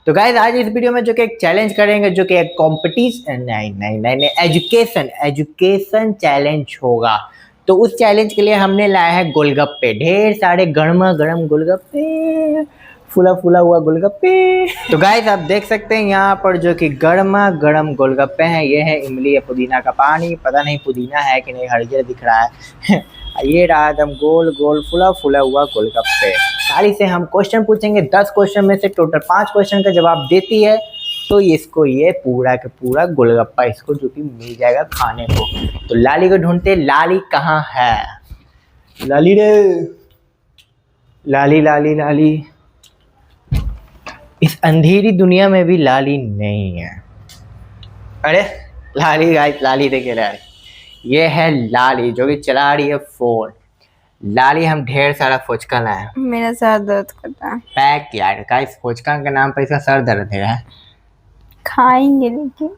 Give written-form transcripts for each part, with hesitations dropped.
तो गाइस आज इस वीडियो में जो कि एक चैलेंज करेंगे, जो कि एक कॉम्पिटिशन नहीं एजुकेशन चैलेंज होगा। तो उस चैलेंज के लिए हमने लाया है गोलगप्पे, ढेर सारे गर्मा गर्म गोलगप्पे, फूला फूला हुआ गोलगप्पे। तो गाइस आप देख सकते हैं यहाँ पर जो कि गर्मा गर्म गोलगप्पे हैं। ये है इमली या पुदीना का पानी, पता नहीं पुदीना है कि नहीं, हरियर दिख रहा है। ये रहा एकदम गोल गोल फूला फूला हुआ गोलगप्पे। गाड़ी से हम क्वेश्चन पूछेंगे, 10 क्वेश्चन में से टोटल 5 क्वेश्चन का जवाब देती है तो इसको ये पूरा का पूरा गोलगप्पा इसको जो कि मिल जाएगा खाने को। तो लाली को ढूंढते, लाली कहाँ है? लाली रे, लाली लाली लाली। इस अंधेरी दुनिया में भी लाली नहीं है। अरे लाली, गाइस लाली देखे रहा है, ये है लाली जो कि चला रही है फोन। लाली हम ढेर सारा फोचका लाए हैं। मेरा सर दर्द करता है। पैक यार गाइस, फोचका के नाम पे इसका सर दर्द है। खाएंगे लेकिन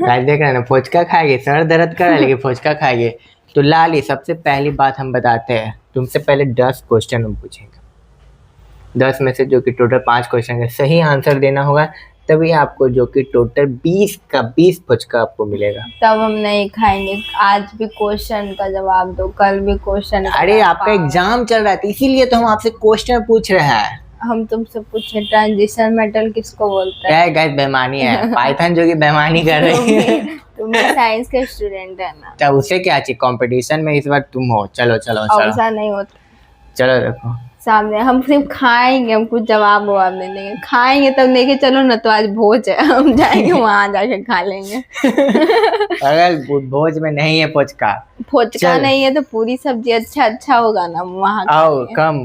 गाइस देख रहे हैं ना, फोचका खाएंगे, सर दर्द कर रहा है लेकिन फोचका खाएंगे। तो लाली सबसे पहली बात हम बताते हैं, तुमसे पहले 10 क्वेश्चन हम पूछेंगे। 10 में से जो कि टोटल 5 क्वेश्चन का सही आंसर देना होगा, तभी आपको जो कि टोटल 20 का 20 फोचका आपको मिलेगा। तब हम नहीं खाएंगे। आज भी क्वेश्चन का जवाब दो, कल भी क्वेश्चन। अरे आपका एग्जाम चल रहा है इसीलिए तो हम आपसे क्वेश्चन पूछ रहे हैं। हम तुमसे पूछे ट्रांजिशन मेटल किसको बोलते हैं? गाइस बेईमानी है, पाइथन जो कि बेईमानी कर रही है। तुम साइंस के स्टूडेंट है ना, तो उसे क्या चाहिए, कंपटीशन में इस बार तुम हो। चलो चलो चलो, ऐसा नहीं होता। चलो देखो सामने हम सिर्फ खाएंगे, हम कुछ जवाब नहीं देंगे। खाएंगे तब लेके चलो ना, तो आज भोज है, हम जाएंगे वहां जाके खा लेंगे। अगर भोज में नहीं है फोचका, फोचका नहीं है तो पूरी सब्जी अच्छा होगा ना वहाँ। आओ कम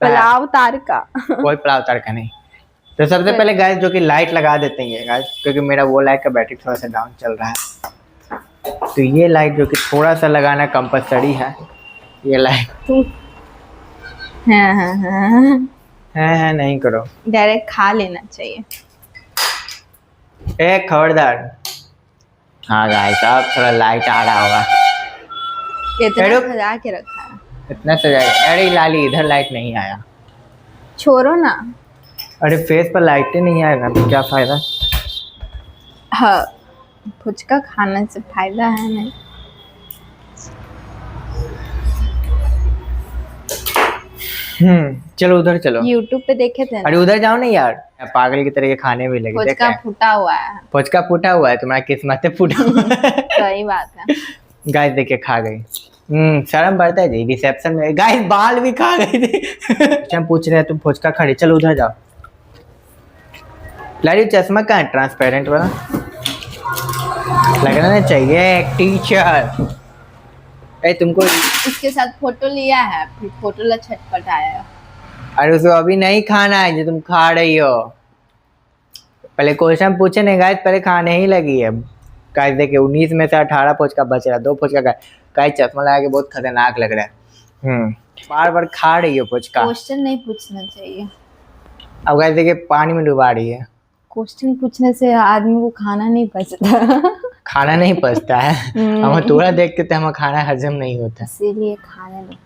पुलाव तार का कोई पुलाव तार का नहीं। तो सबसे पहले गाइस जो कि लाइट लगा देते हैं गाइस, क्योंकि मेरा वो लाइट का बैटरी थोड़ा सा डाउन चल रहा है। तो ये लाइट जो कि थोड़ा सा लगाना कंपलसरी है। ये लाइट है नहीं करो, डायरेक्ट खा लेना चाहिए। एक खबरदार। हाँ गाइस अब थोड़ा लाइट आ रहा होगा। इतना सजा के रखा है, इतना सजाया। अरे लाली इधर लाइट नहीं आया, छोड़ो ना। अरे फेस पर लाइट ही नहीं आएगा तो क्या फायदा। हाँ, फुचका खाने से फायदा है नहीं। चलो उधर चलो, YouTube पे देखे थे ना। अरे उधर जाओ ना यार, पागल की तरह ये खाने भी लगे। फुचका फूटा हुआ है, फुचका फूटा हुआ है, तुम्हारा किस्मत फूटा हुआ है। सही बात है। गाइस देखिए खा गई। शर्म बढ़ता है जी, रिसेप्शन में गाइस बाल भी खा गई थी। हम पूछ रहे हैं तुम फुचका खा रही, चलो उधर जाओ। लाली चश्मा कहाँ है, ट्रांसपेरेंट वाला लगना चाहिए। एक टीचर तुमको उसके साथ फोटो लिया है, फिर फोटो ला छटपट आया। अरे उसको अभी नहीं खाना है जो तुम खा रही हो। पहले क्वेश्चन पूछे नहीं गाइस, पहले खाने ही लगी है। गाइस देखिए 19 में से 18 फोचका बच रहा है, 2 फोचका का। गाइस चश्मा लगा के बहुत खतरनाक लग रहा है। बार बार खा रही हो फोचका। क्वेश्चन नहीं पूछना चाहिए। अब गाइस देखिए पानी में डुबा रही है। क्वेश्चन पूछने से आदमी को खाना नहीं पचता। खाना नहीं पचता है। हम थोड़ा देखते थे, हमें खाना हजम नहीं होता, इसीलिए खाने नहीं।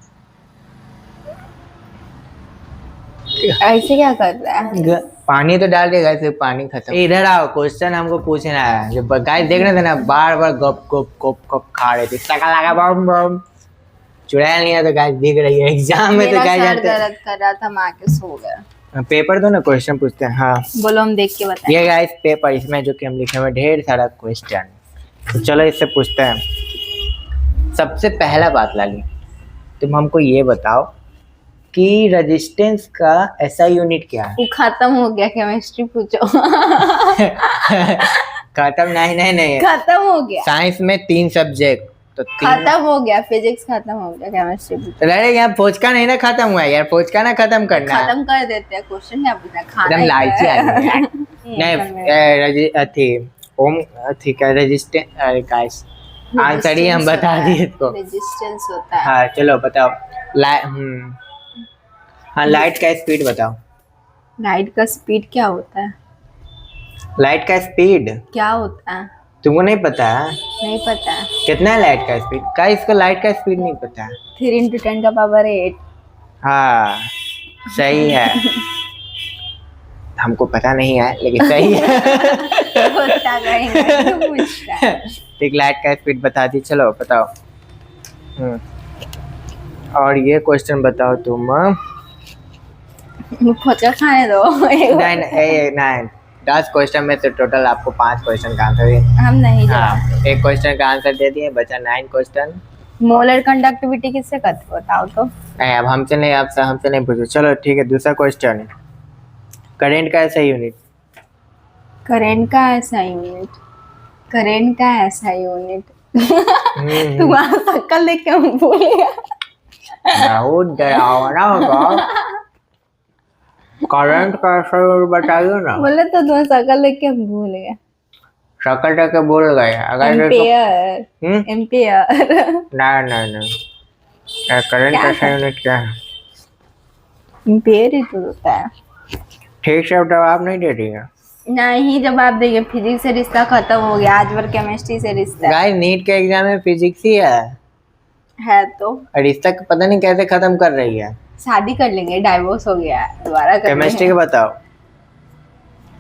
ऐसे क्या कर रहा है? पानी तो डाल दिया गाइस, पानी खत्म। इधर आओ, क्वेश्चन हमको पूछना है। जो गाइस देख रहे थे ना, बार बार गप गप गप गप खा रहे थे, सका लगा बम बम चुड़ैल नहीं है। तो गाइस दिख रही है एग्जाम में तो गाइस सर दर्द कर रहा था, मैं आके सो गया। पेपर दो ना, क्वेश्चन पूछते हैं। हाँ बोलो, हम देख के बताएं। ये गाइस पेपर, इसमें जो कि हम लिखे हुए ढेर सारा क्वेश्चन। तो चलो इससे पूछते हैं। सबसे पहला बात लाली, तुम हमको ये बताओ कि रेजिस्टेंस का SI यूनिट क्या है? वो खत्म हो गया, केमिस्ट्री पूछो। खत्म नहीं खत्म हो गया। साइंस में 3 सब्जेक्ट तो 3 खत्म हो गया। फिजिक्स खत्म हो गया, केमिस्ट्री पूछो। तो लड़े यहाँ फोचका नहीं ना खत्म हुआ है यार, फोचका ना खत्म करना है। खत्म कर देते हैं। क्वेश्चन क्या पूछा? खाना एकदम लालची आदमी है। नहीं अथी ओम अथी का रेजिस्टेंस। अरे गाइस आंसर ही हम बता दिए इसको। रेजिस्टेंस होता है। हाँ चलो बताओ। हाँ लाइट का स्पीड बताओ। लाइट का स्पीड क्या होता है? लाइट का स्पीड क्या होता है? तुमको नहीं पता है? नहीं पता है। कितना है लाइट का स्पीड? का इसको लाइट का स्पीड नहीं पता है। 3 × 10⁸ हाँ सही है। हमको पता नहीं है लेकिन सही है। पूछता करेंगे तो पूछता है। ठीक, लाइट का स्पीड बता दी, चलो बताओ। और ये क्वेश्चन बताओ तुम। खोचा खाने दो। नहीं, 10 क्वेश्चन में से टोटल आपको 5 क्वेश्चन का आंसर है। हम नहीं हाँ, जवाब। एक क्वेश्चन का आंसर दे दिए, बचा 9 क्वेश्चन। मोलर कंडक्टिविटी किससे करते हो बताओ तो। नहीं, अब हमसे नहीं पूछो। चलो ठीक है, दूसरा क्वेश्चन। करंट का ऐसा यूनिट। करंट का ऐसा यूनिट। करंट का ऐसा यूनिट। तुम्हारा शक्ल देख के हम भूल गया। बहुत डरावना होगा। करंट का ऐसा यूनिट बताइए ना। बोले तो तुम्हारा शक्ल देख के हम भूल गए। शक्ल देख के बोल गए। अगर एम्पियर। एम्पियर। नहीं, करंट का ऐसा यूनिट क्या है? एम्पियर ही तो होता है। ठीक से जवाब नहीं दे रही है। नहीं जवाब देंगे, फिजिक्स से रिश्ता खत्म हो गया, आज बार केमिस्ट्री से रिश्ता गाइस, नीट के एग्जाम में फिजिक्स ही है तो रिश्ता पता नहीं कैसे खत्म कर रही है। शादी कर लेंगे, डाइवोर्स हो गया है, दोबारा कर केमिस्ट्री का बताओ।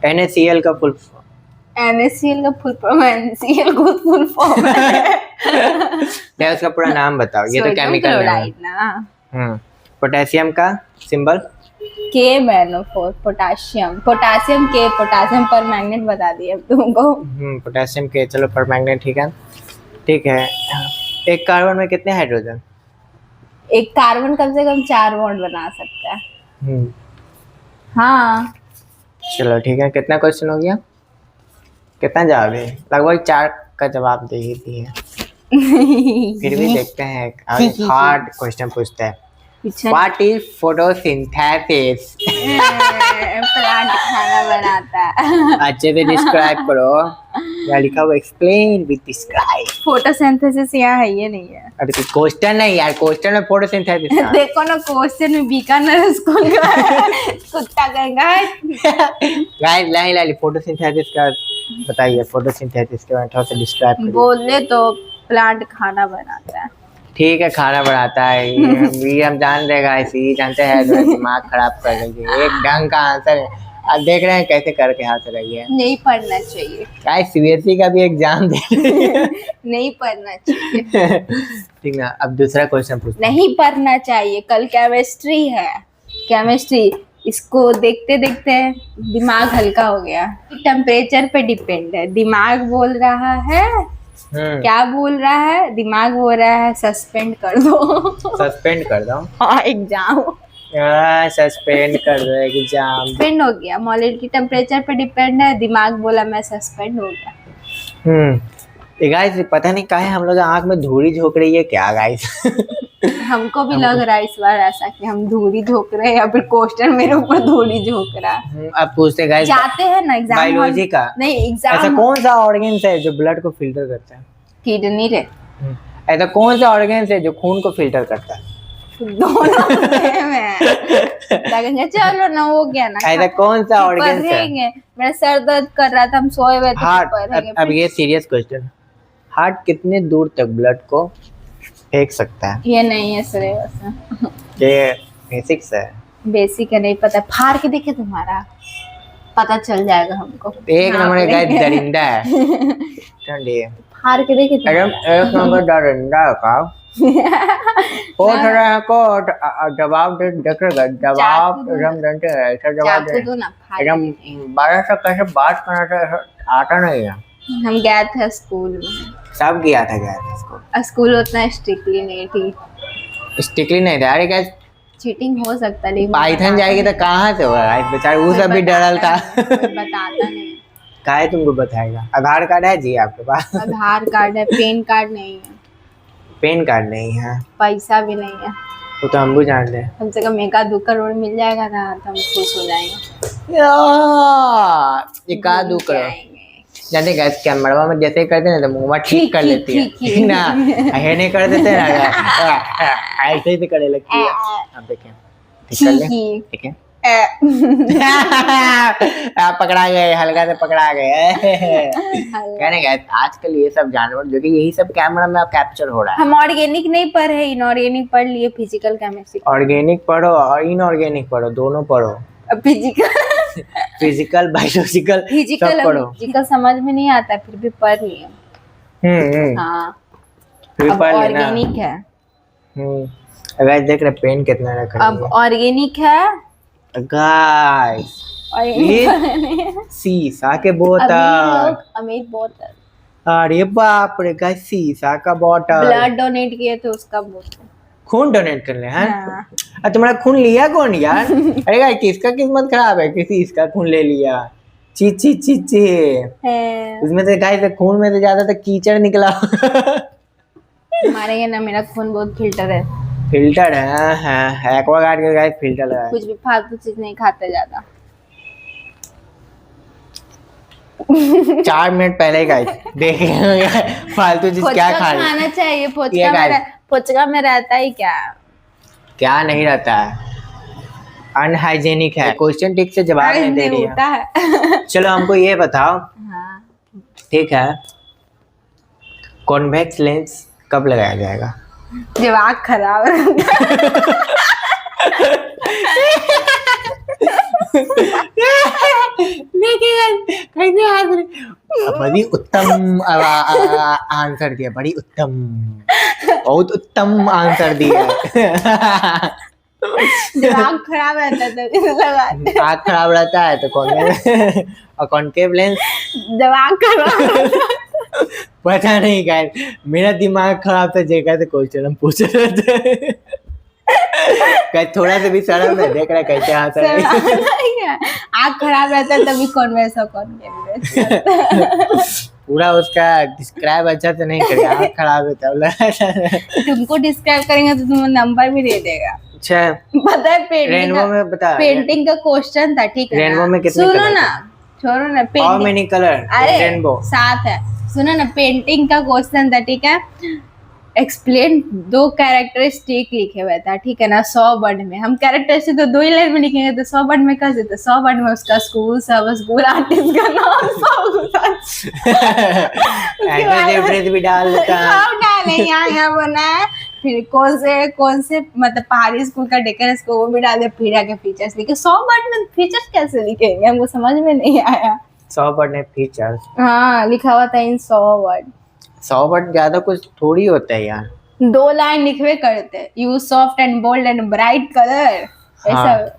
NaCl का फुल फॉर्म। NaCl का फुल फॉर्म NaCl को फुल फॉर्म है। उसका पूरा नाम बताओ। ये तो सोडियम केमिकल क्लोराइड ना। पोटेशियम का symbol. K-4 potassium. Potassium K, potassium पर मैग्नेट बता दिए अब तुमको। पोटेशियम के, चलो परमैंगनेट। ठीक है। एक कार्बन में कितने हाइड्रोजन? एक कार्बन कम से कम 4 बॉन्ड बना सकता है। हाँ। चलो ठीक है, कितना क्वेश्चन हो गया? कितना जवाब है? लगभग 4 का जवाब दे ही दिए। फिर भी देखते हैं, एक हार्ड क्वेश्चन पूछते हैं। What is photosynthesis? प्लांट खाना बनाता है। अच्छे से डिस्क्राइब करो। या लिखा हुआ एक्सप्लेन विद डिस्क्राइब। फोटोसिंथेसिस यहाँ है, ये नहीं है। अरे क्वेश्चन नहीं यार, क्वेश्चन में फोटोसिंथेसिस। देखो ना क्वेश्चन में बीकानेर स्कूल का कुत्ता कहेगा। गाइस लाइल फोटोसिंथेसिस का बताइए। फोटोसिंथेसिस के बारे में थोड़ा सा डिस्क्राइब करिए। बोले तो प्लांट खाना बनाता है। ठीक है, खाना बनाता है ये हम जान रहे गाइस, ये जानते हैं। दिमाग खराब कर रही है। एक ढंग का आंसर है। अब देख रहे हैं कैसे करके हाथ रही है। नहीं पढ़ना चाहिए गाइस, CBSE का भी एग्जाम दे। नहीं पढ़ना चाहिए। ठीक है, अब दूसरा क्वेश्चन पूछते हैं। नहीं पढ़ना चाहिए, कल केमिस्ट्री है। केमिस्ट्री, इसको देखते देखते दिमाग हल्का हो गया। टेम्परेचर पे डिपेंड है। दिमाग बोल रहा है क्या बोल रहा है? दिमाग बोल रहा है सस्पेंड कर दो। सस्पेंड कर दो। हाँ, एग्जाम सस्पेंड कर दो एग्जाम। सस्पेंड हो गया। मॉलिक्यूलर टेम्परेचर पे डिपेंड है। दिमाग बोला मैं सस्पेंड हो गया। गाइस पता नहीं काहे हम लोग आंख में धूली झोंक रही है क्या गाइस? हमको भी लग रहा है इस बार ऐसा कि हम धूली झोंक रहे हैं या फिर क्वेश्चन मेरे ऊपर धूली झोंक रहा है। अब पूछते गाइस, जाते हैं ना एग्जाम बायोलॉजी का। नहीं, एग्जाम ऐसा कौन सा ऑर्गन्स है जो ब्लड को फिल्टर करता है? किडनी रे। ऐसा कौन सा ऑर्गन्स है जो खून को फिल्टर करता है? दोनों सेम है। चलो ना, हो गया ना। ऐसा कौन सा ऑर्गन्स है? पढ़ेंगे। मेरा सर दर्द कर रहा था, हम सोए हुए थे। हार्ट। अब ये सीरियस क्वेश्चन, हार्ट कितने दूर तक ब्लड को फेंक सकता है? ये नहीं है सिलेबस। ये बेसिक्स है। बेसिक है, नहीं पता। फाड़ के देखे तुम्हारा पता चल जाएगा हमको। एक नंबर का गाइस दरिंदा है। ठंडी है। फाड़ के देखे एक नंबर दरिंदा का। पूछ रहे हैं को जवाब देखेगा। जवाब एकदम जानते हैं, ऐसा जवाब दे एकदम 12 से कैसे बात करना था आता नहीं है। हम गए थे स्कूल में। सब गया था स्कूल। स्कूल उतना स्ट्रिक्टली नहीं थी। स्ट्रिक्टली नहीं था। अरे गाइस, चीटिंग हो सकता नहीं। पाइथन जाएगी तो कहाँ से होगा गाइस? बेचारे वो सब भी डरल था। बताता नहीं। काहे तुमको बताएगा? आधार कार्ड है जी आपके पास? आधार कार्ड है, पैन कार्ड नहीं है। पैन कार्ड नहीं है, पैसा भी नहीं है। वो तो हम भी जान रहे हैं। कम से कम 1-2 करोड़ मिल जाएगा ना तो हम खुश हो जाएंगे। 1-2 करोड़ जाने गैस कैमरा में जैसे करते ना तो मुंह ठीक कर लेती है ना, है नहीं कर देते ना ऐसे ही करने लगती है। अब देखें, ठीक कर ले, ठीक है। आप पकड़ा गए, हल्का से पकड़ा गए। कहने गए आजकल ये सब जानवर जो कि यही सब कैमरा में कैप्चर हो रहा है। हम ऑर्गेनिक नहीं पढ़े, इनऑर्गेनिक पढ़ लिए। Physical chemistry. ऑर्गेनिक पढ़ो और इनऑर्गेनिक पढ़ो, दोनों पढ़ो। फिजिकल फिजिकल बायोलॉजिकल सब फिजिकल पढ़ो। फिजिकल समझ में नहीं आता फिर भी पढ़ लिए। हाँ फिर अब पढ़ लेना। ऑर्गेनिक है। गाइस देख रहे पेन कितना रखा अब ऑर्गेनिक है। गाइस ऑर्गेनिक शीशा के अमीर बोतल। लोग अमीर बोतल। अरे बाप रे गाइस शीशा का बोतल। ब्लड डोनेट किए थे उसका बोतल। खून डोनेट करने हैं? हाँ। अरे तुम्हारा खून लिया कौन यार? अरे गाइस किसका किस्मत खराब है, किसी इसका खून ले लिया। ची ची ची ची। है। उसमें से गाइस खून में से ज्यादा तो कीचड़ निकला। हमारे यहाँ ना मेरा खून बहुत फिल्टर है। फिल्टर है एक्वागार्ड के गाइस फिल्टर है। कुछ भी फालतू चीज नहीं खाते ज्यादा। 4 मिनट पहले गाइस देख रहे हो फालतू चीज क्या खा रहे खाना चाहिए। ये फोचका guys। में फोचका में रहता ही क्या। क्या नहीं रहता है, अनहाइजेनिक है। क्वेश्चन ठीक से जवाब नहीं दे रही होता है। है। चलो हमको ये बताओ, हाँ। ठीक है, कॉन्वेक्स लेंस कब लगाया जाएगा? जब आँख खराब रहता बड़ी उत्तम आंसर दिया, बड़ी उत्तम, बहुत उत्तम आंसर दिया। जब आँख खराब रहता है तब इसे लगाते हैं। आँख खराब रहता है तो कॉन्केव लेंस। जब आँख खराब रहता है। पता नहीं गाइस, मेरा दिमाग खराब था जेका से क्वेश्चन हम पूछ रहे थे। गाइस थोड़ा सा भी शर्म है, देख रहा है कैसे हंस रहा है। आँख खराब रहता है तभी कॉन्वेक्स और कॉन्केव। पूरा उसका डिस्क्राइब अच्छा से नहीं करेगा, आँख खराब है तब। तुमको डिस्क्राइब करेंगे तो तुम्हें नंबर भी दे देगा। अच्छा पता है पेंटिंग रेनबो में बता, पेंटिंग का क्वेश्चन था, ठीक है रेनबो ना? में कितने सुनो कलर ना, छोड़ो ना हाउ पेंटिंग। मेनी कलर अरे रेनबो? 7 है। सुनो ना पेंटिंग का क्वेश्चन था, ठीक है। एक्सप्लेन 2 कैरेक्टरिस्टिक लिखे हुए था, ठीक है ना, 100 वर्ड में। हम कैरेक्टरिस्टिक तो 2 ही लाइन में लिखेंगे तो 100 वर्ड में कैसे? तो 100 वर्ड में उसका स्कूल सब, स्कूल आर्टिस्ट का नाम सब एड्रेस भी डाल देता है। सब डाले यहाँ बना है। फिर कौन से मतलब पहाड़ी स्कूल का डेकर स्कूल वो भी डाल दे। फिर आगे फीचर्स लिखे। 100 वर्ड में फीचर्स कैसे लिखेंगे? हमको समझ में नहीं आया। 100 वर्ड में फीचर्स? हाँ लिखा हुआ था इन 100 वर्ड। 100 वर्ड ज्यादा कुछ थोड़ी होता है यार। 2 लाइन लिखवे करते, use soft and bold and bright colour, ऐसा।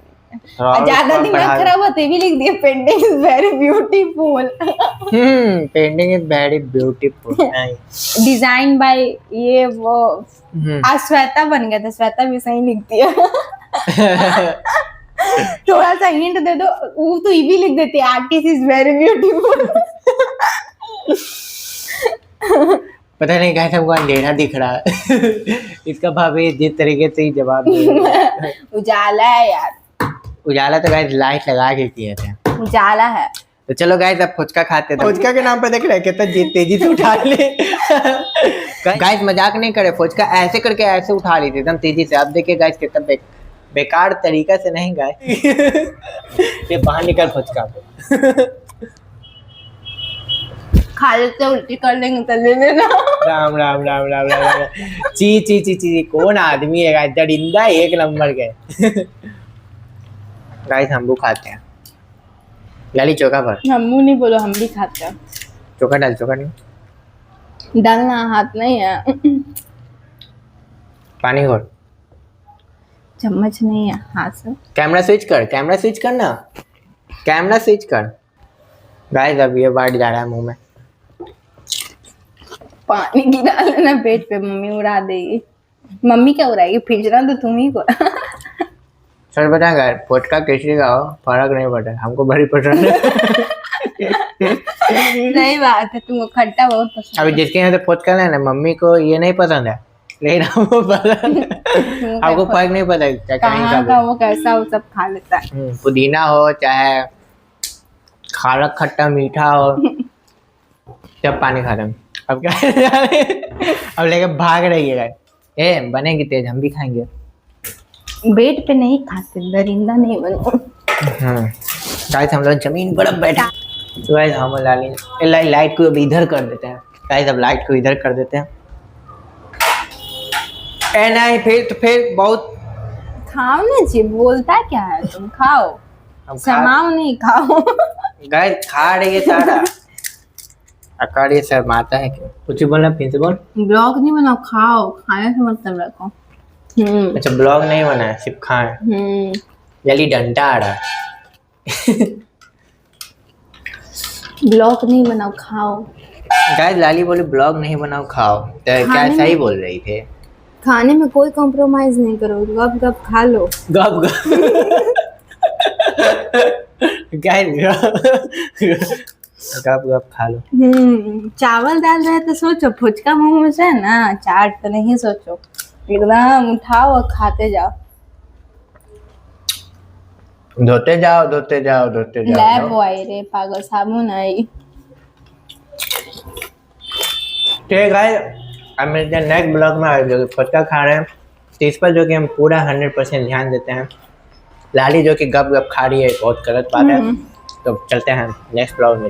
ज्यादा दिमाग खराब होते भी लिख दिए painting is very beautiful. Painting is very beautiful. Design by ये वो। आज श्वेता बन गया था, श्वेता भी सही लिख दिया। थोड़ा सा हिंट दे दो, वो तो ये भी लिख देती है आर्टिस्ट इज वेरी ब्यूटीफुल। पता नहीं कैसे हमको अंधेरा दिख रहा है। इसका भाभी जिस तरीके से ही जवाब दे रही है। उजाला है यार। उजाला तो गाइस लाइट लगा के किए थे। उजाला है। तो चलो गाइस अब फुचका खाते थे। फुचका के नाम पे देख रहे हैं कितना तेजी से उठा ले। गाइस मजाक नहीं करे, फुचका ऐसे करके ऐसे उठा ली थी एकदम तेजी से। अब देखिए गाइस कितना बेकार तरीका से नहीं गाइस। ये बाहर निकल फुचका। खा लेते उल्टी कर लेंगे तो ले लेना। राम राम राम राम राम राम। ची ची ची ची कौन आदमी है गाइस, दरिंदा एक नंबर के। गाइस हम भी खाते हैं। लाली चोखा पर हम मुंह नहीं बोलो, हम भी खाते हैं। चोखा डाल, चोखा नहीं डालना हाथ नहीं है। पानी घोर। चम्मच नहीं है, हाथ से। कैमरा स्विच कर, कैमरा स्विच कर ना, कैमरा स्विच कर। गाइस अब ये बाढ़ जा रहा है मुंह में। पानी गिरा लेना पेट पे, मम्मी उड़ा देगी। मम्मी क्या उड़ाएगी, फिजरा तो तुम ही को। सर बता यार, फुचका किसी का हो फर्क नहीं पड़ता, हमको बड़ी पसंद है। सही बात है, तुमको खट्टा बहुत पसंद अभी जिसके यहाँ से फुचका लेना, मम्मी को ये नहीं पसंद है, लेकिन हमको पसंद है। आपको फर्क नहीं पता क्या कहीं कहाँ का वो कैसा वो सब खा लेता है। पुदीना हो चाहे खारा खट्टा मीठा हो, जब पानी खा रहे। अब क्या अब लेके भाग रही है। ए बनेगी तेज, हम भी खाएंगे। बेड पे नहीं खाते, दरिंदा नहीं बनो। गाइस हम लोग जमीन पर अब बैठे। तो गाइस हम लाइट को अब इधर कर देते हैं। गाइस अब लाइट को इधर कर देते हैं। ए नहीं फिर बहुत खाओ ना जी, बोलता क्या है तुम, खाओ। हम समाओ नहीं खाओ। गाइस खा रही है सारा। अकाड़ी सर माता है क्यों? कुछ ही बोलना, फिर से बोल। ब्लॉग नहीं बनाओ, खाओ, खाने से मतलब रखो। अच्छा ब्लॉग नहीं बना है, सिर्फ खाए। जल्दी डंडा आ रहा है। ब्लॉग नहीं बनाओ, खाओ। गाइस लाली बोली ब्लॉग नहीं बनाओ खाओ, तो क्या खाने सही में- बोल रही थे? खाने में कोई कॉम्प्रोमाइज नहीं करो, गप गप खा लो। गप गाइस गप गप खा लो। चावल डाल रहे तो सोचो, फुचका मुंह में से है ना, चाट तो नहीं सोचो, एकदम उठाओ और खाते जाओ। धोते जाओ धोते जाओ धोते जाओ। लैब बॉय रे पागल, साबुन आई। ठीक है गाइस, अब मिलते हैं नेक्स्ट ब्लॉग में। जो फटका खा रहे हैं तो इस पर जो कि हम पूरा 100% ध्यान देते हैं। लाली जो कि गप गप खा रही है बहुत गलत बात है। तो चलते हैं नेक्स्ट ब्लॉग में।